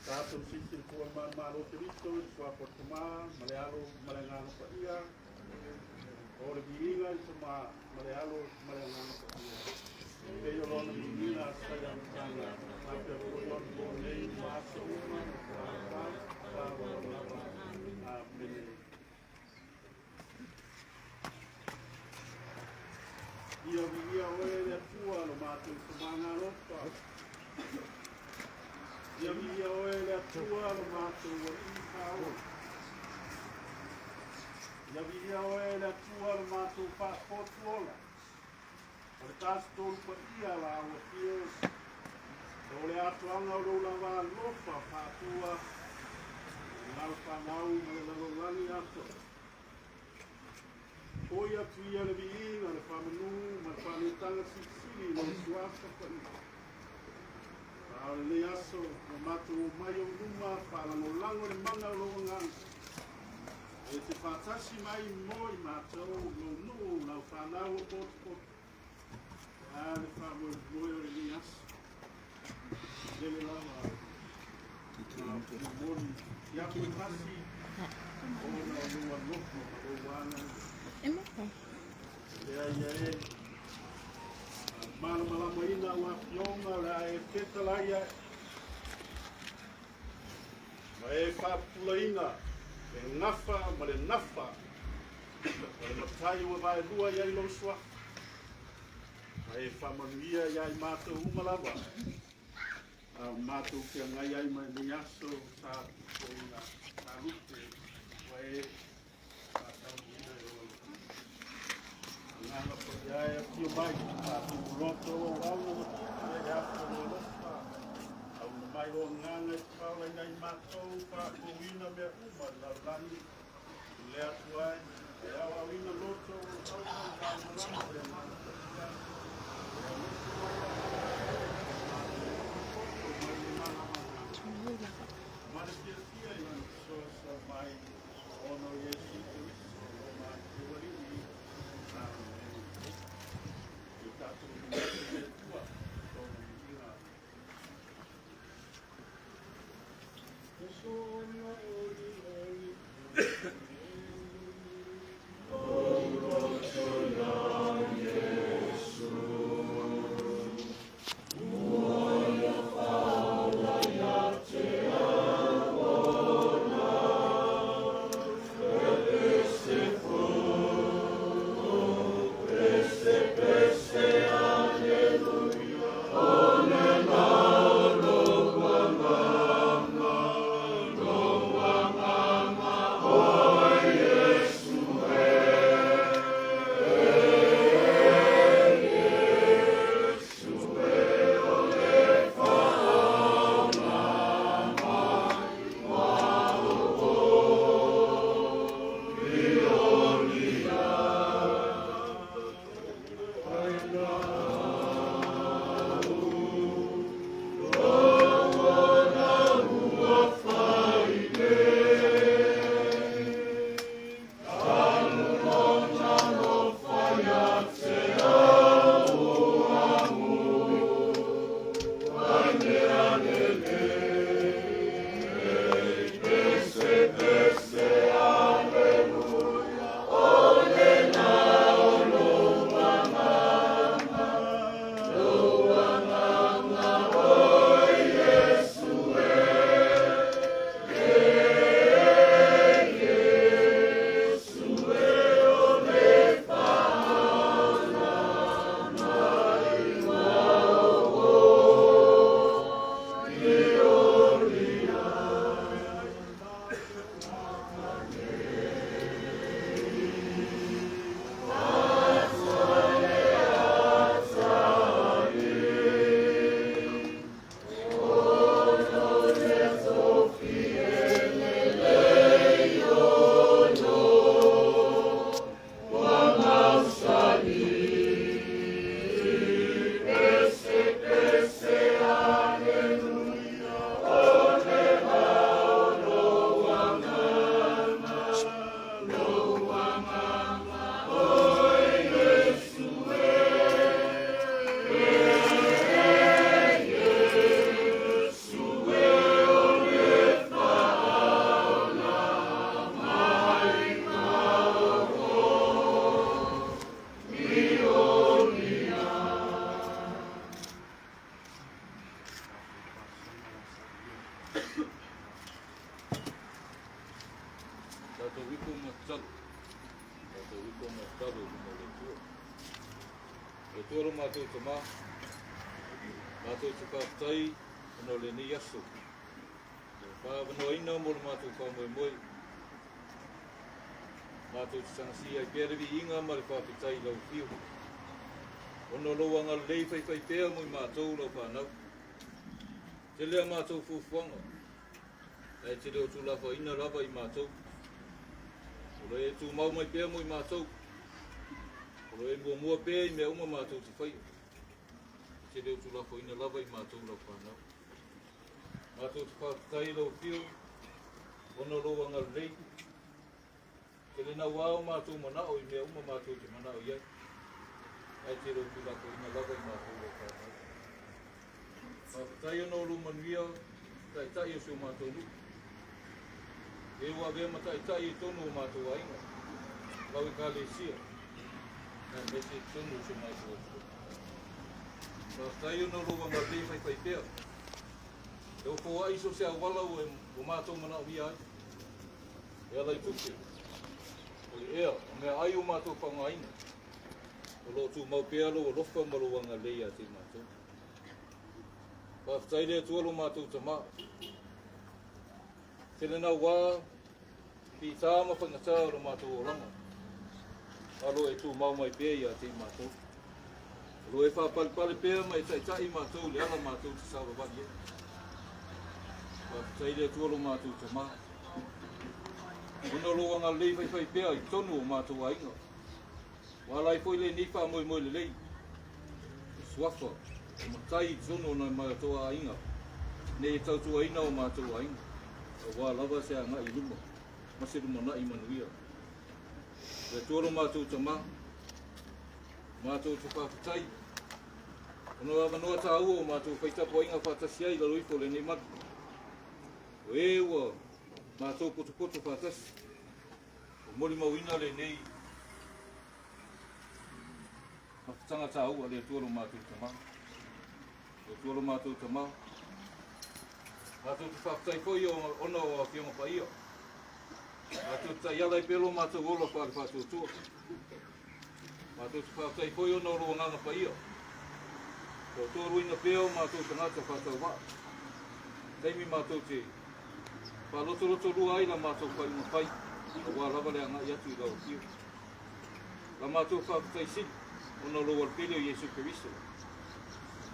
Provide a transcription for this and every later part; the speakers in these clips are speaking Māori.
Tato sisi kuwa malo Cristo sua portuma malealo malengano pa ia ora biringa suma malealo malengano pa ia ke yo lona biringa saya mtanga ape ko yon ko nei maso uma pa amene ia via oe tua lo mato sumanga ropa ia via oe le tua lo mato wa iao ia via oe le tua lo mato pa potuola o le tasto pa ia la o tio o le atuanga o lo lava lofa pa tua lau pa nau me la lo lani ato Oia tuia le viina le whamanu ma le whanetanga sisiri no suasa pa ia. Ao le aso na matu o mai o luma whalangolango le manga o loa ngana. E te whatasi mai mo i mātou no nuu lau whanau o potu. A le whamau moe o le aso. Lele lava na mori. Ia koe tasi o na lua loko o wana. Ia ia e mana malama ina ua fionga la e ketalaia ma e whapulaina e nafa ma le nafa ma le matai ua vai lua iai lo sua ma e whamanuia iai mātou umalawa mātou kia ngai ai mai ni aso sa koina sa lute ma e Nanga pagaya pio mai tu roto rau ya no au mai o nganga pa lai nei mato pa kuina me uma la lani le atuai, e awa wina loto, au au le mana. Marisiasia i lan sosa mai ono Yesu Kristo o makiwari i i tatu i tua tonu ira. Sono ori ori Toro mātou te mā, mātou te kātai, no le ni aso. Whāwano ina mo le mātou kā moe moe. Mātou te sangasi ai pērewi inga ma le whāpitai lau whio. Ono loanga lei whai pēa mo i mātou lau whānau. Te lea mātou fufuanga. E te reo tū lawa ina rawa i mātou. O le e tū mau mai pēa mo i mātou. O e mua pēa i mea uma mātou te whai. Te reo tu lako ina lava i mātou lau whanau. Mātou te whakatai lau whio, ono roanga rei. Te rena wāo mātou manao i mea uma mātou te manao iai. Ai te reo tu lako ina lava i mātou lau whanau. Whakatai ono rumanuia, tai tai o sio mātou lu. E ua vema tai tai i tonu o mātou ainga. Lau i ka le sia. Me te tonu se mai kua. Whakatai ono roanga rei whai pēa. E o koa iso se awalau o mātou manao i ai. E alai tuke. O le ea, o mea ai o mātou whangaina. O lo tū mau pēa lo o lofa maruanga rei a te mātou. Whakatai rea tualo mātou ta mā. Te rena wā, pi tāma whangatā o mātou o ranga. Alo e tū mau mai pēa i a te mātou. Alo e whapalipale pēa mai tai tai mātou le ala mātou te sawa wani e. Whakatai rea tualo mātou ta mā. Ono loa ngā lei whai pēa I tonu o mātou ainga. Walai fo le ni wha moi le lei. Swafa, o matai tonu o nai mātou ainga. Nei tautua ina o mātou ainga. O wā lava se a ngā I luma. Mase luma na I manuia. Le tuoro mātou tama. Mātou tupaputai. Ono awanoa tā ua o mātou whaitapo inga whātasi ai la roifo le nei matu. O e ua mātou potopoto whātasi. O mori mauina le nei. Mawhitanga tā ua le tuoro mātou tama. Le tuoro mātou tama. Mātou tupaputai koi o ona o a whionga pa ia. Mātou tai alai pelo mātou ola whāre whātou tua. Mātou tupaputai koi ona o roa nganga pa ia. Ko tōru ina pēo mātou tangata whātau wā. Teimi mātou te whāloto rua ai la mātou whai una whai. O wā lava lea ngā iatu I lau kio. La mātou whākutai sin. Ona loa pele o Yesu Keriso.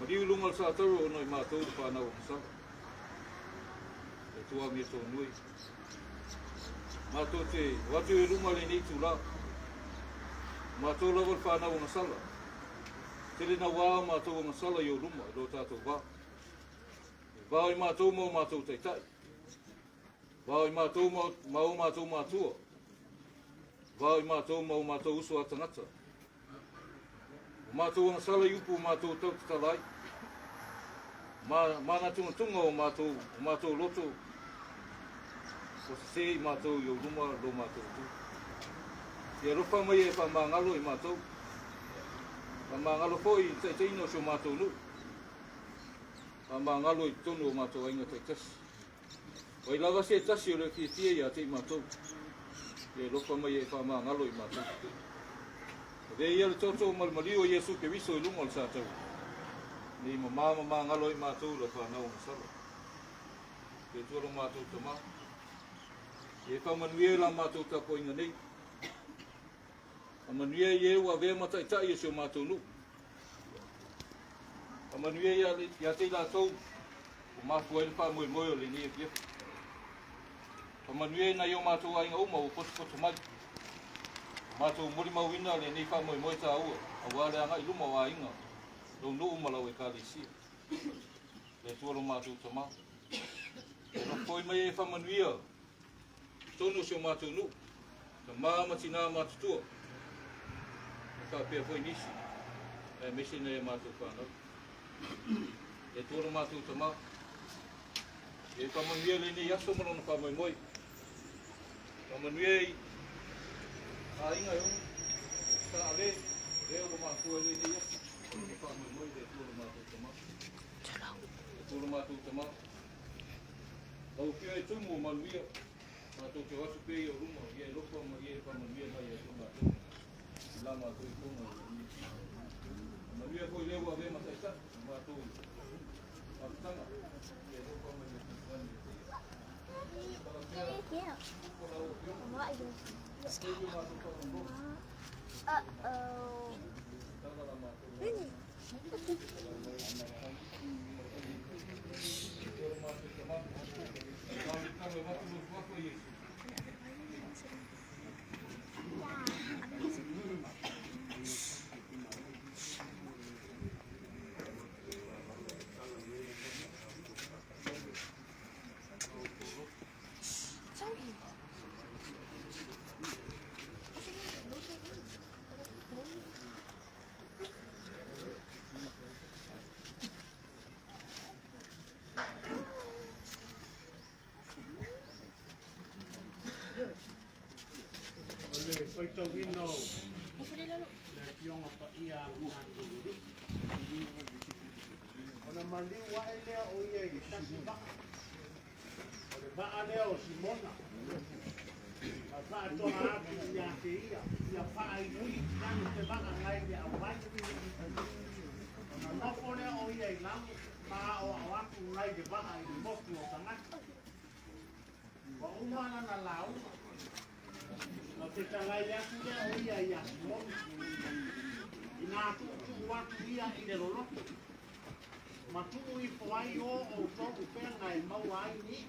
Mariu lunga sa taru ono I mātou te whānau o masara. E tua mea tō nui. Mātou te watu e runga le nei tū la. Mātou lava whānau o masara. Tere na wā mātou o masala I o ruma, I lo tātou wā. Wā I mātou mau mātou taitai. Wā I mātou mau mātou mātua. Wā I mātou mau mātou uso a tangata. O mātou o masala I upu o mātou tau te talai. Mana tunga o mātou loto. O se I mātou I o ruma, lo mātou tu. Ia ropa mai e whamangalo I mātou. Pamangalo foi teino so mātou nu. Pamangalo I tonu o mātou ainga te tasi. Wai lava se tasi o le kia ia te mātou. E lopa mai e pamangalo I mātou. Ve ia le toto o malmali o Yesu Keriso I lunga o le sātou. Ni mamangalo I mātou la whanau na sala. E tuaro mātou tama. E whamanuia la mātou tapo inga nei. Amanuia I ua vea mataitai e seo mātou nu. Amanuia ia te lātou o mātou aile wha moe o le ni e pia. Amanuia na I o mātou ainga uma o poto mai. Mātou mori mauina le ni wha moe tā ua. A wāre anga I luma wā inga. Lau no umalau e kālesia. Le tuaro mātou tama. E rafoi mai e whamanuia. Tono seo mātou nu. Ta māmatina mātutua. Ka pia foi nisi. E mesi nei mātou whanau. E tōra mātou tama. E whamanuia le nei aso marona whamoe. Whamanuia I a inga iong. Sa ale. Reo o mātua le nei aso. Whamoe le tōra mātou tama. E tōra mātou tama. Lau pia e tumu o manuia. Mātou te wasu pei o ruma. Ia e ropa ma ia e whamanuia mai e tō mātou. Lama tu ipuna. Manuia ko lewa ave mataita, mātou aptanga. E ropa mai e tani. Foi tau ino le pionga pa ia ngātu. Ona maliu wa e lea o ia I tasi baka. O le baa lea o Simona. Ma wha atoa api ia te ia wha ai ui, nanu te baka ngai le au mai. Ona nofo lea o ia I lamu, ma o au aku ngai te baka I moku o tangata. Wa umana na lauma. O te tangai lea tu lea o ia I Simona. I nā tuku watu ia I le roloto. Ma tuku I poai o toku pēnga I mau ai ni.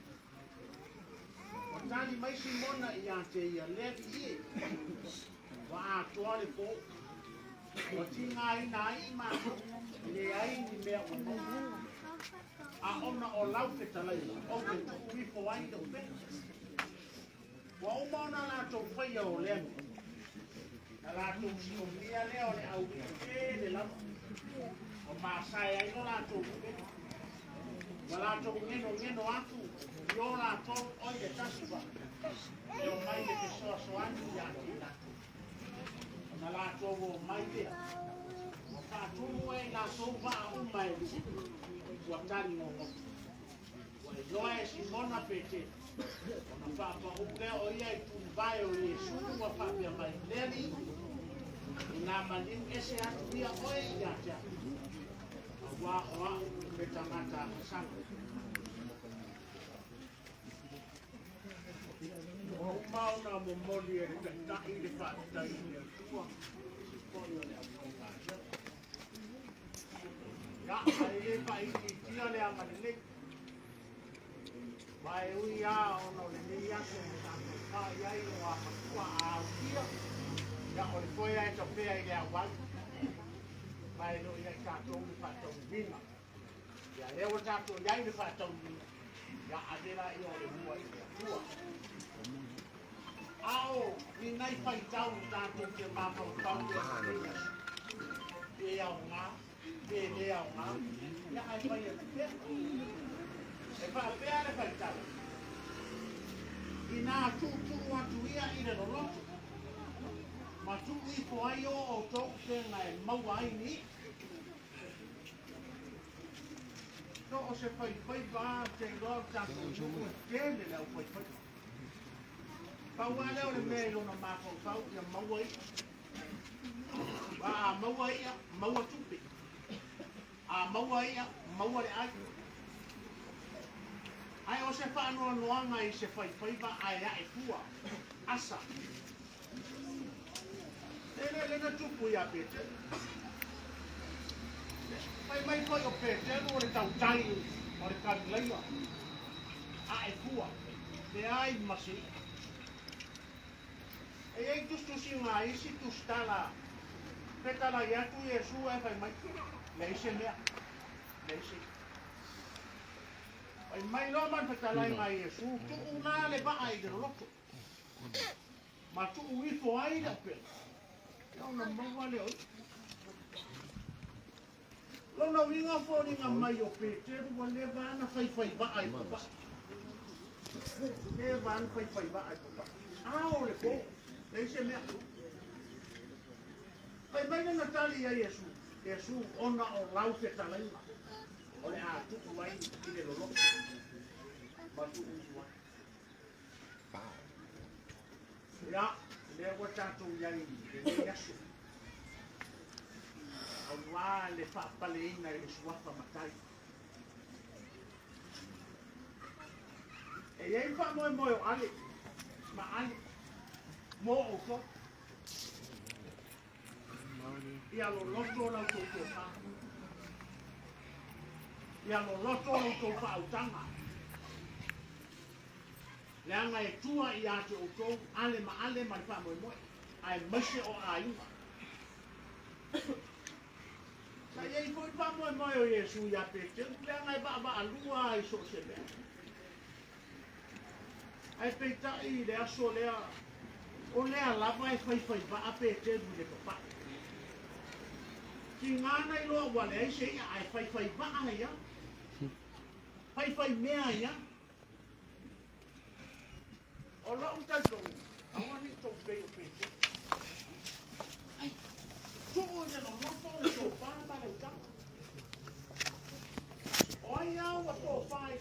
O tā tali mai Simona ia te ia levi wa atuale po o tinga ina ima le ai ni mea o mo a ona o lau ke talai o ke tuki po ai do pe wa o mauna la to whai o le la to si o mia le o le au ke le la o masai ai no la to pe wala to ngeno atu yo la to o de tasuba yo mai de ke so anu ya ti la na la to wo mai de ka tu e la so va o mai wa tani no wa yo e Simona pete ona fa o ke o ia tu vai o Yesu wa fa bia mai leli na manin ese atu dia o ia ja wa betamata sang o mauna mo moli e te tahi le whaatai e tua kono le apunga ya ai e pai ki tia le amane le vai ui a ono le ni ase me tanto ka iai o a matua a utia ya o le koia e topea i le awai vai no ia tātou le whātou vina ya leo tātou iai le whātou vina ya adela i o le mua i le tua ao ni nai pai tau tātou ke māpau tau e harea e au ngā e le au ngā ya ai pai e pia e whaapea le pai tau i nā tūturu atu ia i le roloto ma tu i po ai o tau te ngai maua ai ni to o se pai ba te ngor tātou tūku e tēne lau pai pau ale o le mea ilo na māpau pau ia maua i a maua ia maua tupi a maua ia maua le ai ai o se whaanoa noanga i se whaiwhaiwa ai a e pua asa le na tupu ia pete mai koi o pete o le tau tai o le kamilaia a e pua le ai masi e ei tustusi ngā isi tustala petala i atu Iesu e whai mai le ise mea le ise ai mai loa man petala i ngā Iesu tu unā le baa i le roto ma tu uifo ai le pe lona maua le oi lona winga fōni ngā mai o Peteru wa le vana whai baa i papa le vana whai baa i papa ao le po Eise mea. Pai mai na tali ia Iesu. Iesu ona o lau te talaima. O le a tuku wai i le lolo. Ma tuku wai. Ia, le wa tātou iai le Iesu. Au wā le whaapale ina i le suafa matai. E iei wha moe o ale. Ma ale. Mo o ko ia lo loto la to fa ia lo loto la to fa utanga le anga e tua ia te o to ale ma fa mo ai mase o ai sa ye ko fa mo o Yesu ia pete le anga ba alua ai so se be ai peita i le aso le o lea lava e whai ba a Peteru le papa. Ki ngāna i loa wale ai se ia ai whai ba a ia. Whai mea ia. O lau tātou, awani tau pei o Peteru. Tuo ia no loto le tō whāna le utanga. O ai au a tō whai